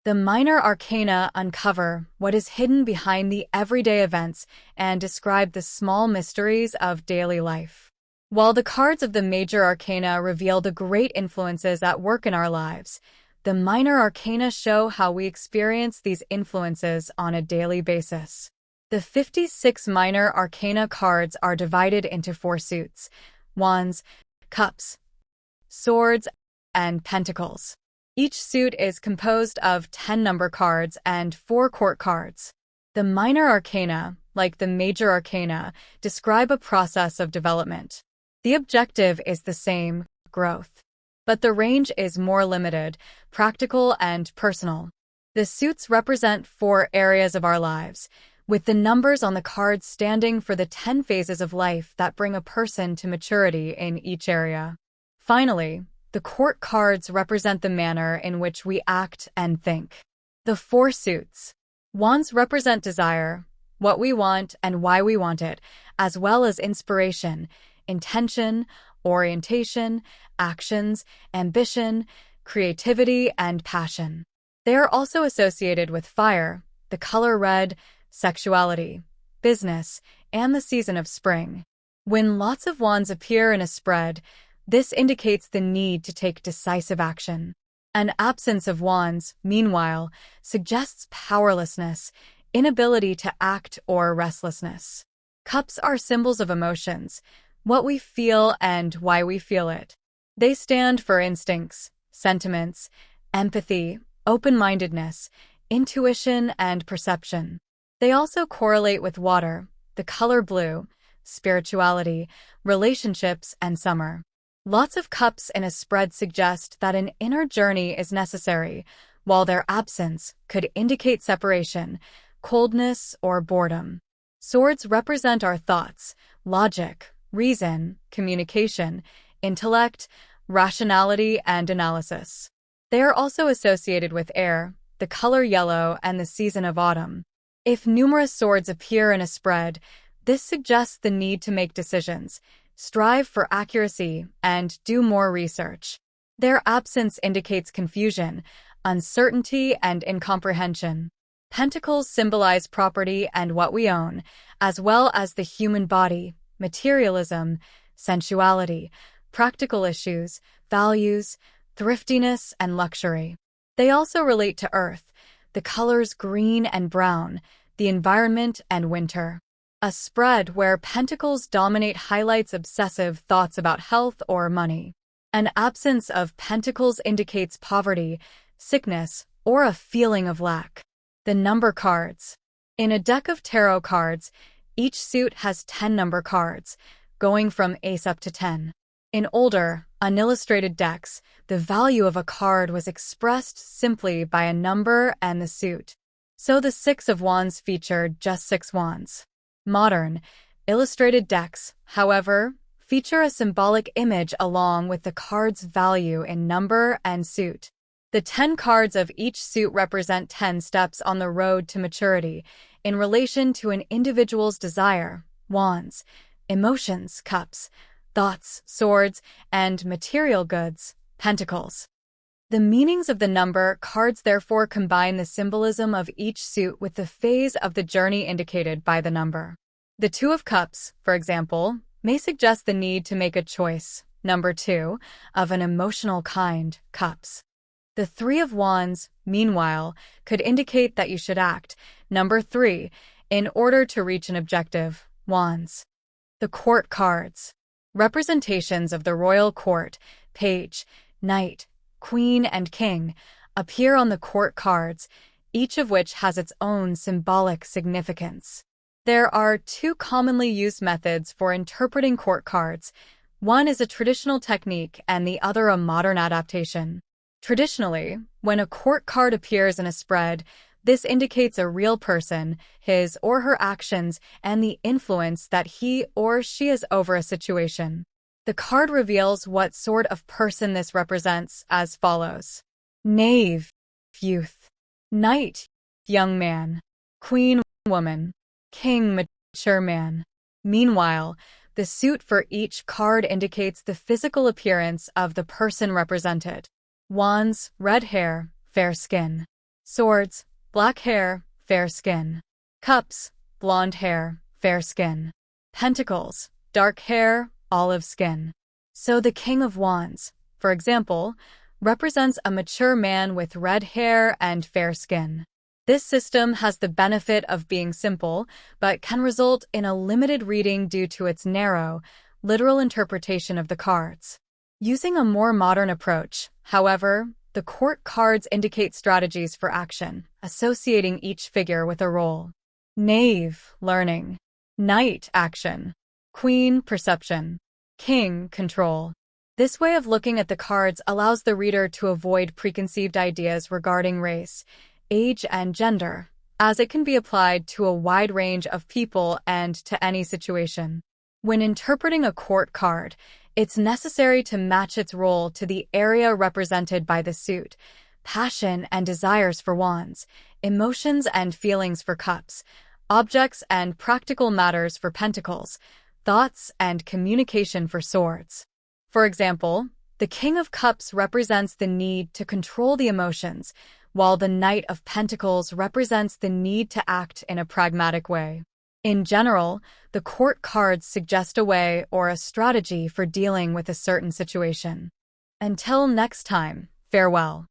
The minor arcana uncover what is hidden behind the everyday events and describe the small mysteries of daily life. While the cards of the major arcana reveal the great influences at work in our lives, the minor arcana show how we experience these influences on a daily basis. The 56 minor arcana cards are divided into 4 suits: wands, cups, swords, and pentacles. Each suit is composed of 10 number cards and 4 court cards. The minor arcana, like the major arcana, describe a process of development. The objective is the same, growth. But the range is more limited, practical and personal. The suits represent 4 areas of our lives, with the numbers on the cards standing for the 10 phases of life that bring a person to maturity in each area. Finally, the court cards represent the manner in which we act and think. The 4 suits. Wands represent desire, what we want and why we want it, as well as inspiration, intention, orientation, actions, ambition, creativity, and passion. They are also associated with fire, the color red, sexuality, business, and the season of spring. When lots of wands appear in a spread, this indicates the need to take decisive action. An absence of wands, meanwhile, suggests powerlessness, inability to act, or restlessness. Cups are symbols of emotions, what we feel and why we feel it. They stand for instincts, sentiments, empathy, open-mindedness, intuition, and perception. They also correlate with water, the color blue, spirituality, relationships, and summer. Lots of cups in a spread suggest that an inner journey is necessary, while their absence could indicate separation, coldness, or boredom. Swords represent our thoughts, logic, reason, communication, intellect, rationality, and analysis. They are also associated with air, the color yellow, and the season of autumn. If numerous swords appear in a spread, this suggests the need to make decisions, strive for accuracy, and do more research. Their absence indicates confusion, uncertainty, and incomprehension. Pentacles symbolize property and what we own, as well as the human body, materialism, sensuality, practical issues, values, thriftiness, and luxury. They also relate to earth, the colors green and brown, the environment, and winter. A spread where pentacles dominate highlights obsessive thoughts about health or money. An absence of pentacles indicates poverty, sickness, or a feeling of lack. The number cards. In a deck of tarot cards, each suit has 10 number cards, going from ace up to 10. In older, unillustrated decks, the value of a card was expressed simply by a number and the suit. So the 6 of wands featured just 6 wands. Modern, illustrated decks, however, feature a symbolic image along with the card's value in number and suit. The 10 cards of each suit represent 10 steps on the road to maturity in relation to an individual's desire, wands, emotions, cups, thoughts, swords, and material goods, pentacles. The meanings of the number cards therefore combine the symbolism of each suit with the phase of the journey indicated by the number. The 2 of cups, for example, may suggest the need to make a choice, number 2, of an emotional kind, cups. The 3 of wands, meanwhile, could indicate that you should act, number 3, in order to reach an objective, wands. The court cards. Representations of the royal court, page, knight, queen, and king, appear on the court cards, each of which has its own symbolic significance. There are 2 commonly used methods for interpreting court cards. One is a traditional technique and the other a modern adaptation. Traditionally, when a court card appears in a spread, this indicates a real person, his or her actions, and the influence that he or she has over a situation. The card reveals what sort of person this represents as follows: knave, youth; knight, young man; queen, woman; king, mature man. Meanwhile, the suit for each card indicates the physical appearance of the person represented. Wands, red hair, fair skin; Swords, black hair, fair skin. Cups, blonde hair, fair skin. Pentacles, dark hair, olive skin. So the King of Wands, for example, represents a mature man with red hair and fair skin. This system has the benefit of being simple, but can result in a limited reading due to its narrow, literal interpretation of the cards. Using a more modern approach, however, the court cards indicate strategies for action, associating each figure with a role. Knave, learning. Knight, action. Queen, perception. King, control. This way of looking at the cards allows the reader to avoid preconceived ideas regarding race, age, and gender, as it can be applied to a wide range of people and to any situation. When interpreting a court card, it's necessary to match its role to the area represented by the suit: passion and desires for wands, emotions and feelings for cups, objects and practical matters for pentacles, thoughts and communication for swords. For example, the King of Cups represents the need to control the emotions, while the Knight of Pentacles represents the need to act in a pragmatic way. In general, the court cards suggest a way or a strategy for dealing with a certain situation. Until next time, farewell.